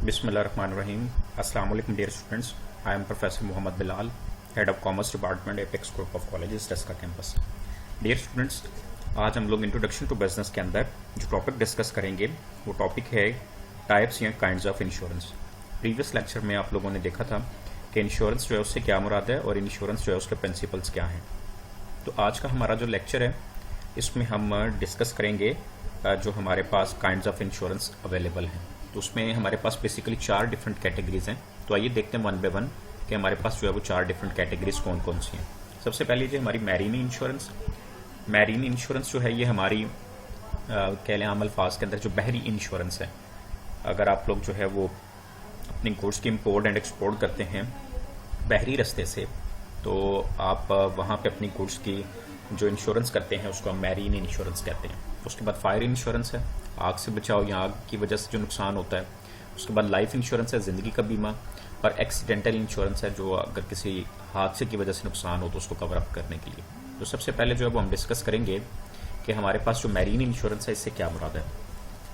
Bismillahirrahmanirrahim. Assalamu alaikum dear students. I am Professor Muhammad Bilal, Head of Commerce Department, Apex Group of Colleges, Tesca Campus. Dear students, आज हम लोग introduction to business के अंदर जो topic discuss करेंगे वो topic है types या kinds of insurance. Previous lecture में आप लोगों ने देखा था कि इंश्योरेंस जो है उससे क्या मुराद है और इंश्योरेंस जो है उसके प्रिंसिपल्स क्या हैं। तो आज का हमारा जो लेक्चर है इसमें हम डिस्कस करेंगे जो हमारे पास काइंड्स ऑफ इंश्योरेंस अवेलेबल हैं। तो उसमें हमारे पास बेसिकली 4 डिफरेंट कैटेगरीज हैं। तो आइए देखते हैं वन बाय वन कि हमारे पास जो है वो 4 डिफरेंट कैटेगरीज कौन कौन सी हैं। सबसे पहले जो हमारी मैरीन इंश्योरेंस। मैरीन इंश्योरेंस जो है ये हमारी कह लें आम अल्फाज के अंदर जो बहरी इंश्योरेंस है। अगर आप लोग जो है वो अपनी गुड्स की इम्पोर्ट एंड एक्सपोर्ट करते हैं बहरी रास्ते से, तो आप वहाँ पे अपनी गुड्स की जो इंश्योरेंस करते हैं उसको हम मैरीन इंश्योरेंस कहते हैं। उसके बाद फायर इंश्योरेंस है, आग से बचाव या आग की वजह से जो नुकसान होता है। उसके बाद लाइफ इंश्योरेंस है, ज़िंदगी का बीमा। और एक्सीडेंटल इंश्योरेंस है, जो अगर किसी हादसे की वजह से नुकसान हो तो उसको कवर अप करने के लिए। तो सबसे पहले जो है वो हम डिस्कस करेंगे कि हमारे पास जो मैरीन इंश्योरेंस है इससे क्या मुराद है।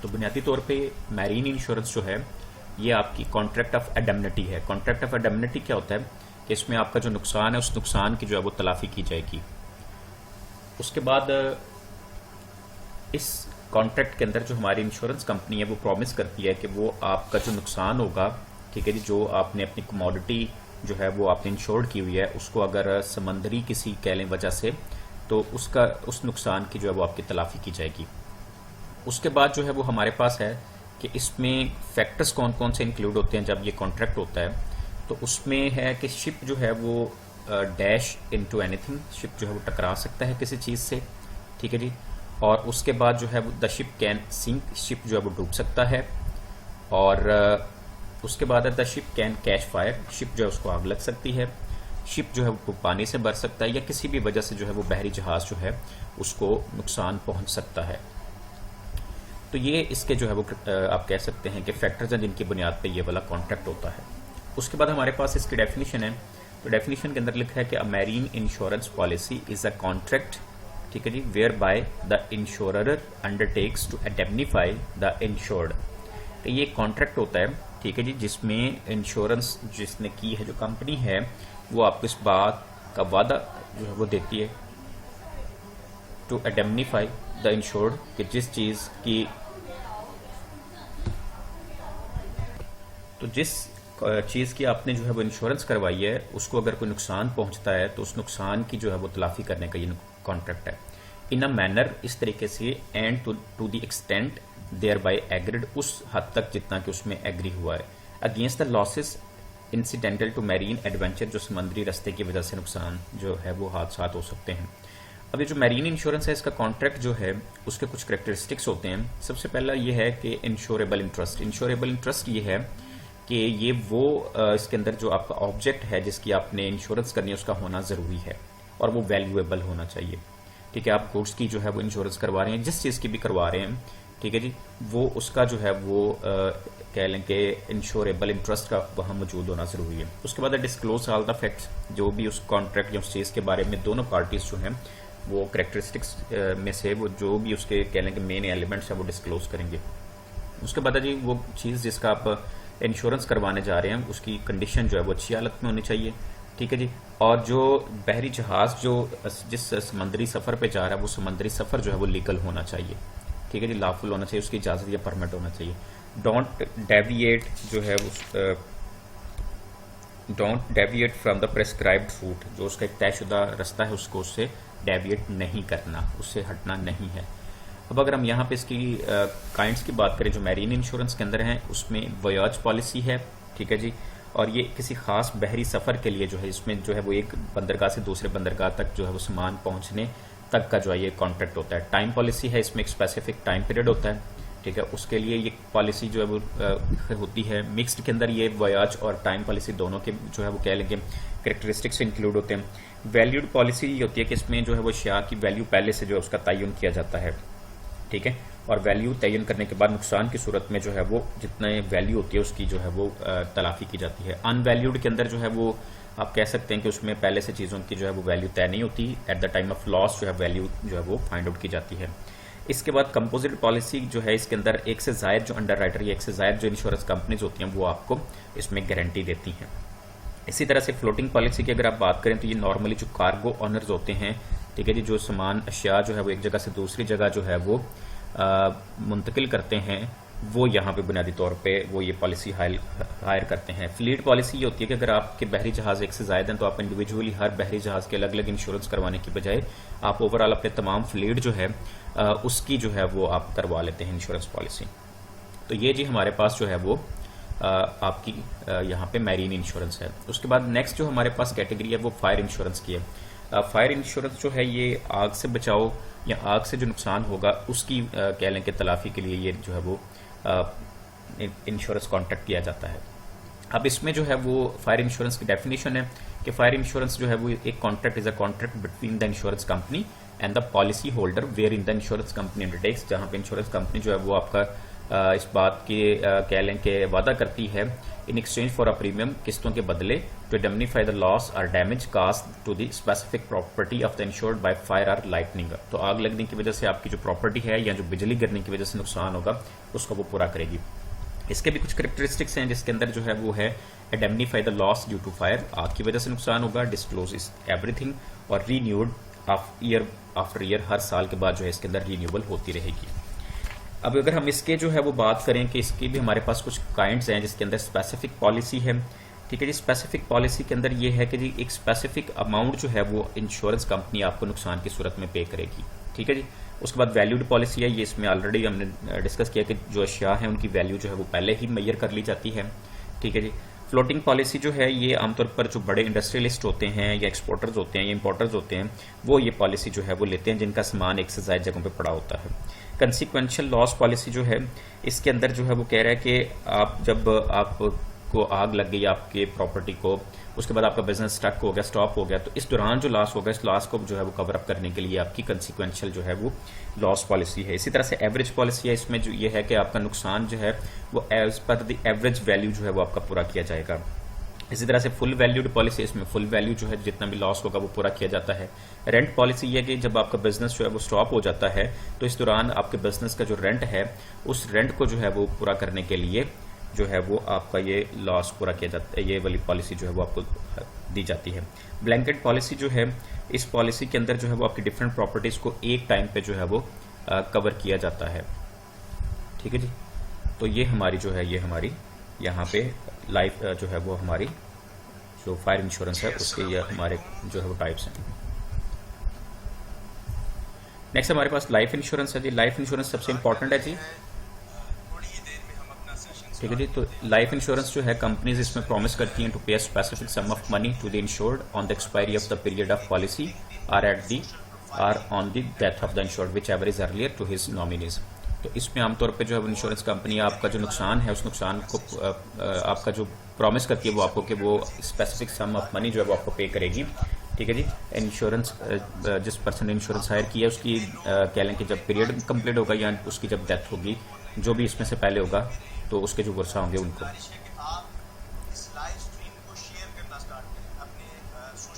तो बुनियादी तौर पे मैरीन इंश्योरेंस जो है ये आपकी कॉन्ट्रैक्ट ऑफ इंडेमनिटी है। कॉन्ट्रैक्ट ऑफ इंडेमनिटी क्या होता है कि इसमें आपका जो नुकसान है उस नुकसान की जो है वो तलाफी की जाएगी। उसके बाद इस कॉन्ट्रैक्ट के अंदर जो हमारी इंश्योरेंस कंपनी है वो प्रॉमिस करती है कि वो आपका जो नुकसान होगा, ठीक है जी, जो आपने अपनी कमोडिटी जो है वो आपने इंश्योर्ड की हुई है उसको अगर समंदरी किसी कह लें वजह से, तो उसका उस नुकसान की जो है वो आपकी तलाफी की जाएगी। उसके बाद जो है वो हमारे पास है कि इसमें फैक्टर्स कौन कौन से इंक्लूड होते हैं जब ये कॉन्ट्रैक्ट होता है। तो उसमें है कि शिप जो है वो डैश इनटू एनीथिंग, शिप जो है वो टकरा सकता है किसी चीज़ से, ठीक है जी। और उसके बाद जो है वो the ship can sink, ship जो है वो डूब सकता है। और उसके बाद है the ship can catch fire, ship जो है उसको आग लग सकती है। शिप जो है वो पानी से भर सकता है या किसी भी वजह से जो है वो बहरी जहाज जो है उसको नुकसान पहुंच सकता है। तो ये इसके जो है वो आप कह सकते हैं कि फैक्टर्स हैं जिनकी बुनियाद पे ये वाला कॉन्ट्रैक्ट होता है। उसके बाद हमारे पास इसकी डेफिनेशन है। तो डेफिनेशन के अंदर लिखा है कि a marine insurance policy is a contract, ठीक है जी, whereby the insurer undertakes to indemnify the insured. तो ये कॉन्ट्रैक्ट होता है, ठीक है जी, जिसमें इंश्योरेंस जिसने की है जो कंपनी है वो आपको इस बात का वादा जो है वो देती है टू इंडेमनीफाई द इंश्योर्ड कि जिस चीज़ की चीज़ की आपने जो है वो इंश्योरेंस करवाई है उसको अगर कोई नुकसान पहुंचता है तो उस नुकसान की जो है वो तलाफी करने का ये कॉन्ट्रैक्ट है। इन अ मैनर, इस तरीके से, and to the extent thereby agreed, उस हद तक जितना कि उसमें एग्री हुआ है, against the losses incidental to marine adventure, जो समुद्री रास्ते की वजह से नुकसान जो है वो हादसात हो सकते हैं। अब ये जो मैरीन इंश्योरेंस है इसका कॉन्ट्रैक्ट जो है उसके कुछ करेक्टरिस्टिक्स होते हैं। सबसे पहला ये है कि इंश्योरेबल इंटरेस्ट। इंश्योरेबल इंटरेस्ट ये है कि ये वो इसके अंदर जो आपका ऑब्जेक्ट है जिसकी आपने इंश्योरेंस करनी है उसका होना ज़रूरी है और वो वैल्यूएबल होना चाहिए, ठीक है। आप गुड्स की जो है वो इंश्योरेंस करवा रहे हैं, जिस चीज़ की भी करवा रहे हैं, ठीक है जी, वो उसका जो है वो कह लें कि इंश्योरेबल इंटरेस्ट का वहाँ मौजूद होना ज़रूरी है। उसके बाद डिस्क्लोज ऑल द फैक्ट्स, जो भी उस कॉन्ट्रैक्ट या उस चीज़ के बारे में दोनों पार्टीज जो हैं वो करेक्टरिस्टिक्स में से वो जो भी उसके कह लें कि मेन एलिमेंट्स हैं वो डिस्क्लोज करेंगे। उसके बाद जी वो चीज़ जिसका आप इंश्योरेंस करवाने जा रहे हैं उसकी कंडीशन जो है वो अच्छी हालत में होनी चाहिए, ठीक है जी। और जो बहरी जहाज़ जो जिस समंदरी सफ़र पे जा रहा है वो समंदरी सफ़र जो है वो लीगल होना चाहिए, ठीक है जी, लॉफुल होना चाहिए, उसकी इजाज़त या परमिट होना चाहिए। डोंट डेविएट जो है don't deviate from the prescribed route, जो उसका एक तयशुदा रास्ता है उसको उससे डेविएट नहीं करना, उससे हटना नहीं है। अब अगर हम यहाँ पे इसकी काइंड्स की बात करें जो मैरीन इंश्योरेंस के अंदर हैं, उसमें वॉयाज पॉलिसी है, ठीक है जी, और ये किसी खास बहरी सफ़र के लिए जो है इसमें जो है वो एक बंदरगाह से दूसरे बंदरगाह तक जो है वो सामान पहुँचने तक का जो है ये कॉन्ट्रैक्ट होता है। टाइम पॉलिसी है, इसमें एक स्पेसिफिक टाइम पीरियड होता है, ठीक है, उसके लिए ये पॉलिसी जो है वो होती है। मिक्स्ड के अंदर ये वॉयाज और टाइम पॉलिसी दोनों के जो है वो कह लेंगे करेक्टरिस्टिक्स इंक्लूड होते हैं। वैल्यूड पॉलिसी ये होती है कि इसमें जो है वो शेयर की वैल्यू पहले से जो है उसका तयन किया जाता है, ठीक है, और वैल्यू तयन करने के बाद नुकसान की सूरत में जो है वो जितने वैल्यू होती है उसकी जो है वो तलाफी की जाती है। अनवैल्यूड के अंदर जो है वो आप कह सकते हैं कि उसमें पहले से चीज़ों की जो है वो वैल्यू तय नहीं होती, at the time of loss जो है वैल्यू जो है वो फाइंड आउट की जाती है। इसके बाद कंपोजिट पॉलिसी जो है, इसके अंदर एक से ज़ायद जो अंडर राइटर या एक से ज़ायद जो इंश्योरेंस कंपनीज होती हैं वो आपको इसमें गारंटी देती हैं। इसी तरह से फ्लोटिंग पॉलिसी की अगर आप बात करें तो ये नॉर्मली जो कार्गो ऑनर्स होते हैं, ठीक है जी, जो सामान अशिया जो है वो एक जगह से दूसरी जगह जो है वो मुंतकिल करते हैं, वो यहाँ पे बुनियादी तौर पे वो ये पॉलिसी हायर करते हैं। फ्लीट पॉलिसी ये होती है कि अगर आपके बहरी जहाज़ एक से ज़ायद हैं तो आप इंडिविजुअली हर बहरी जहाज़ के अलग अलग इंश्योरेंस करवाने की बजाय आप ओवरऑल अपने तमाम फ्लीट जो है उसकी जो है वो आप करवा लेते हैं इंश्योरेंस पॉलिसी। तो ये जी हमारे पास जो है वो आपकी यहाँ पे मैरीन इंश्योरेंस है। उसके बाद नेक्स्ट जो हमारे पास कैटेगरी है वो फायर इंश्योरेंस की है। फायर इंश्योरेंस जो है ये आग से बचाव या आग से जो नुकसान होगा उसकी कह लें कि तलाफी के लिए ये जो है वो इंश्योरेंस कॉन्ट्रैक्ट किया जाता है। अब इसमें जो है वो फायर इंश्योरेंस की डेफिनेशन है कि फायर इंश्योरेंस जो है वो एक contract is a contract between the insurance company and the policy holder wherein the insurance company undertakes, जहाँ पे इंश्योरेंस कंपनी जो है वो आपका इस बात की कह लें कि वादा करती है in exchange for a premium, किस्तों के बदले, टू इंडेमनीफाई द लॉस और damage caused to the specific property of the insured by fire और लाइटनिंग। तो आग लगने की वजह से आपकी जो प्रॉपर्टी है या जो बिजली गिरने की वजह से नुकसान होगा उसको वो पूरा करेगी। इसके भी कुछ करेक्टरिस्टिक्स हैं जिसके अंदर जो है वो है indemnify the loss due to fire, आग की वजह से नुकसान होगा, डिस्क्लोज इज एवरीथिंग, और रीन्यूड ईयर आफ्टर ईयर, हर साल के बाद जो है इसके अंदर रीन्यूबल होती रहेगी। अब अगर हम इसके जो है वो बात करें कि इसकी भी हमारे पास कुछ काइंड्स हैं जिसके अंदर स्पेसिफिक पॉलिसी है, ठीक है जी। स्पेसिफिक पॉलिसी के अंदर ये है कि जी एक स्पेसिफिक अमाउंट जो है वो इंश्योरेंस कंपनी आपको नुकसान की सूरत में पे करेगी, ठीक है जी। उसके बाद वैल्यूड पॉलिसी है, ये इसमें ऑलरेडी हमने डिस्कस किया कि जो अशिया है उनकी वैल्यू जो है वो पहले ही मेजर कर ली जाती है, ठीक है जी। फ्लोटिंग पॉलिसी जो है ये आमतौर पर जो बड़े इंडस्ट्रियलिस्ट होते हैं या एक्सपोर्टर्स होते हैं या इंपोर्टर्स होते हैं वो ये पॉलिसी जो है वो लेते हैं जिनका सामान एक से ज़्यादा जगहों पे पड़ा होता है। कंसिक्वेंशियल लॉस पॉलिसी जो है इसके अंदर जो है वो कह रहा है कि आप जब आपको आग लग गई आपके प्रॉपर्टी को, उसके बाद आपका बिजनेस स्टक हो गया, स्टॉप हो गया, तो इस दौरान जो लॉस होगा इस लॉस को जो है वो कवर अप करने के लिए आपकी कंसिक्वेंशियल जो है वो लॉस पॉलिसी है। इसी तरह से एवरेज पॉलिसी है, इसमें जो ये है कि आपका नुकसान जो है वो as per the average value जो है वो आपका पूरा किया जाएगा। इसी तरह से फुल वैल्यूड पॉलिसी, इसमें फुल वैल्यू जो है जितना भी लॉस होगा वो पूरा किया जाता है। रेंट पॉलिसी ये है कि जब आपका बिजनेस जो है वो स्टॉप हो जाता है तो इस दौरान आपके बिजनेस का जो रेंट है उस रेंट को जो है वो पूरा करने के लिए जो है वो आपका ये लॉस पूरा किया जाता है, ये वाली पॉलिसी जो है वो आपको दी जाती है। ब्लैंकेट पॉलिसी जो है इस पॉलिसी के अंदर जो है वो आपकी डिफरेंट प्रॉपर्टीज को एक टाइम पे जो है वो कवर किया जाता है, ठीक है जी। तो ये हमारी जो है ये हमारी यहाँ पे लाइफ जो है वो हमारी जो फायर इंश्योरेंस है उसके ये हमारे जो है वो टाइप्स हैं। नेक्स्ट हमारे पास लाइफ इंश्योरेंस है जी। लाइफ इंश्योरेंस सबसे इंपॉर्टेंट है जी, ठीक है जी। तो लाइफ इंश्योरेंस जो है कंपनीज इसमें प्रॉमिस करती हैं to pay specific sum of money to the insured on the expiry of the period of policy or on the death of the insured whichever is earlier to his nominees. तो इसमें आमतौर पे जो है insurance company आपका जो नुकसान है उस नुकसान को आपका जो प्रॉमिस करती है वो आपको कि वो स्पेसिफिक सम ऑफ मनी जो है वो आपको पे करेगी, ठीक है जी। इंश्योरेंस जिस पर्सन ने इंश्योरेंस हायर किया उसकी कह लें कि जब पीरियड कंप्लीट होगा या उसकी जब डेथ होगी, जो भी इसमें से पहले होगा, तो उसके जो वर्षा होंगे उनको।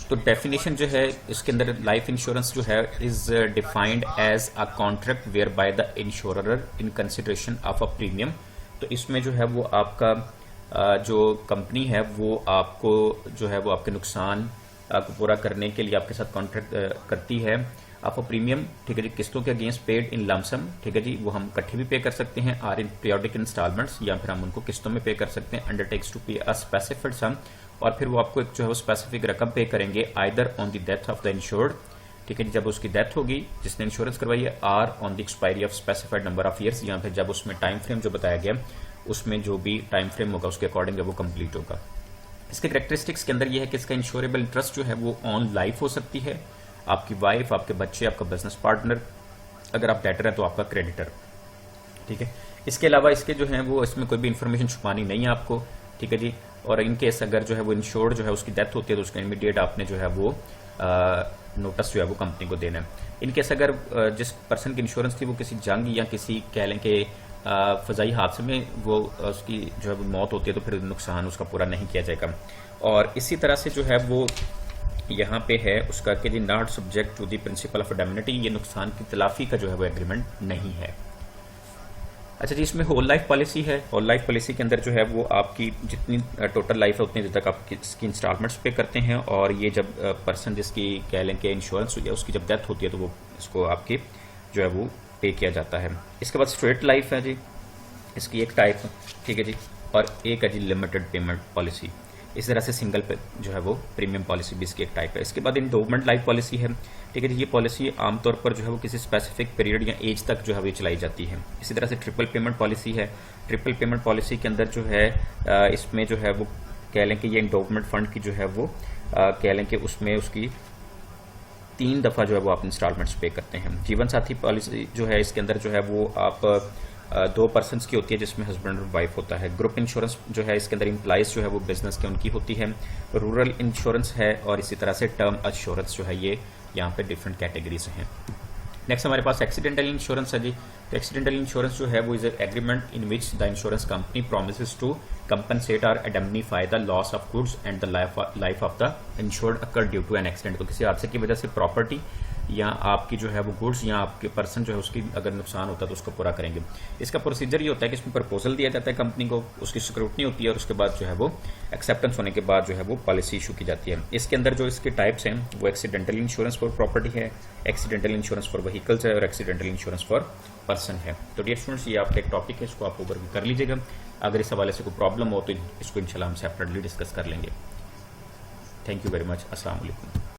तो डेफिनेशन जो है इसके अंदर लाइफ इंश्योरेंस जो है is defined as a contract whereby the insurer in consideration of a premium. तो इसमें जो है वो आपका जो कंपनी है वो आपको जो है वो आपके नुकसान को पूरा करने के लिए आपके साथ कॉन्ट्रैक्ट करती है ऑफ अ प्रीमियम, ठीक है जी, किस्तों के अगेंस्ट पेड इन लमसम, ठीक है जी। वो हम इकट्ठे भी पे कर सकते हैं और इन पीरियोडिक इंस्टॉलमेंट्स, या फिर हम उनको किस्तों में पे कर सकते हैं। अंडरटेक्स टू पे अ स्पेसिफाइड सम, और फिर वो आपको एक जो है वो स्पेसिफिक रकम पे करेंगे either on the death of the insured, ठीक है जी, जब उसकी डेथ होगी जिसने इंश्योरेंस करवाई है, or on the expiry of specified number of years, या फिर जब उसमें टाइम फ्रेम जो बताया गया उसमें जो भी टाइम फ्रेम होगा उसके अकॉर्डिंग वो कंप्लीट होगा। इसके करेक्टरिस्टिक्स के अंदर ये है कि इसका इंश्योरेबल इंटरेस्ट जो है वो ऑन लाइफ हो सकती है, आपकी वाइफ, आपके बच्चे, आपका बिजनेस पार्टनर, अगर आप डेटर है तो आपका क्रेडिटर, ठीक है। इसके अलावा इसके जो है वो इसमें कोई भी इंफॉर्मेशन छुपानी नहीं है आपको, ठीक है जी। और इन केस अगर जो है वो इंश्योर्ड जो है उसकी डेथ होती है तो उसका इमीडिएट आपने जो है वो नोटिस जो है वो कंपनी को देना है। इन केस अगर जिस पर्सन की इंश्योरेंस थी वो किसी जंग या किसी कह लें कि फ़ज़ाई हादसे में वो उसकी जो है वो मौत होती है तो फिर नुकसान उसका पूरा नहीं किया जाएगा। और इसी तरह से जो है वो यहाँ पे है उसका कि जी not subject to the principle of indemnity, ये नुकसान की तलाफी का जो है वो एग्रीमेंट नहीं है। अच्छा जी, इसमें होल लाइफ पॉलिसी है। होल लाइफ पॉलिसी के अंदर जो है वो आपकी जितनी टोटल लाइफ है उतनी देर तक आप इसकी इंस्टॉलमेंट्स पे करते हैं, और ये जब पर्सन जिसकी कह लें कि इंश्योरेंस हुई है उसकी जब डेथ होती है तो वो इसको आपकी जो है वो पे किया जाता है। इसके बाद स्ट्रेट लाइफ है जी, इसकी एक टाइप, ठीक है जी, और एक है जी लिमिटेड पेमेंट पॉलिसी। इस तरह से सिंगल पे जो है वो प्रीमियम पॉलिसी भी इसकी एक टाइप है। इसके बाद इंडोमेंट लाइफ पॉलिसी है, ठीक है जी। ये पॉलिसी आमतौर पर जो है वो किसी स्पेसिफिक पीरियड या एज तक जो है वो चलाई जाती है। इसी तरह से ट्रिपल पेमेंट पॉलिसी है। ट्रिपल पेमेंट पॉलिसी के अंदर जो है इसमें जो है वो कह लें कि ये इंडोमेंट फंड की जो है वो कह लें कि उसमें उसकी 3 दफ़ा जो है वो आप इंस्टॉलमेंट्स पे करते हैं। जीवन साथी पॉलिसी जो है इसके अंदर जो है वो आप 2 पर्सनस की होती है जिसमें हस्बैंड और वाइफ होता है। ग्रुप इंश्योरेंस जो है इसके अंदर एम्प्लॉइज जो है वो बिजनेस के उनकी होती है। रूरल इंश्योरेंस है, और इसी तरह से टर्म इंश्योरेंस जो है ये यहाँ पे डिफरेंट कैटेगरीज हैं। नेक्स्ट हमारे पास एक्सीडेंटल इंश्योरेंस है जी। तो एक्सीडेंटल इंश्योरेंस जो है वो is agreement in which the insurance company promises to compensate or indemnify the loss of goods and the life of the insured occur due to an accident. तो किसी हादसे की वजह से प्रॉपर्टी या आपकी जो है वो गुड्स या आपके पर्सन जो है उसकी अगर नुकसान होता है तो उसको पूरा करेंगे। इसका प्रोसीजर ये होता है कि इसमें प्रपोजल दिया जाता है कंपनी को, उसकी स्क्रूटनी होती है, और उसके बाद जो है वो एक्सेप्टेंस होने के बाद जो है वो पॉलिसी इशू की जाती है। इसके अंदर जो इसके टाइप्स हैं वो एक्सीडेंटल इंश्योरेंस फॉर प्रॉपर्टी है, एक्सीडेंटल इंश्योरेंस फॉर व्हीकल्स है, और एक्सीडेंटल इंश्योरेंस फॉर पर्सन है। तो डियर स्टूडेंट्स, ये आपका एक टॉपिक है, इसको आप ओवरव्यू कर लीजिएगा। अगर इस हवाले से कोई प्रॉब्लम हो तो इसको इंशाल्लाह हम सेपरेटली डिस्कस कर लेंगे। Thank you very much. अस्सलाम वालेकुम।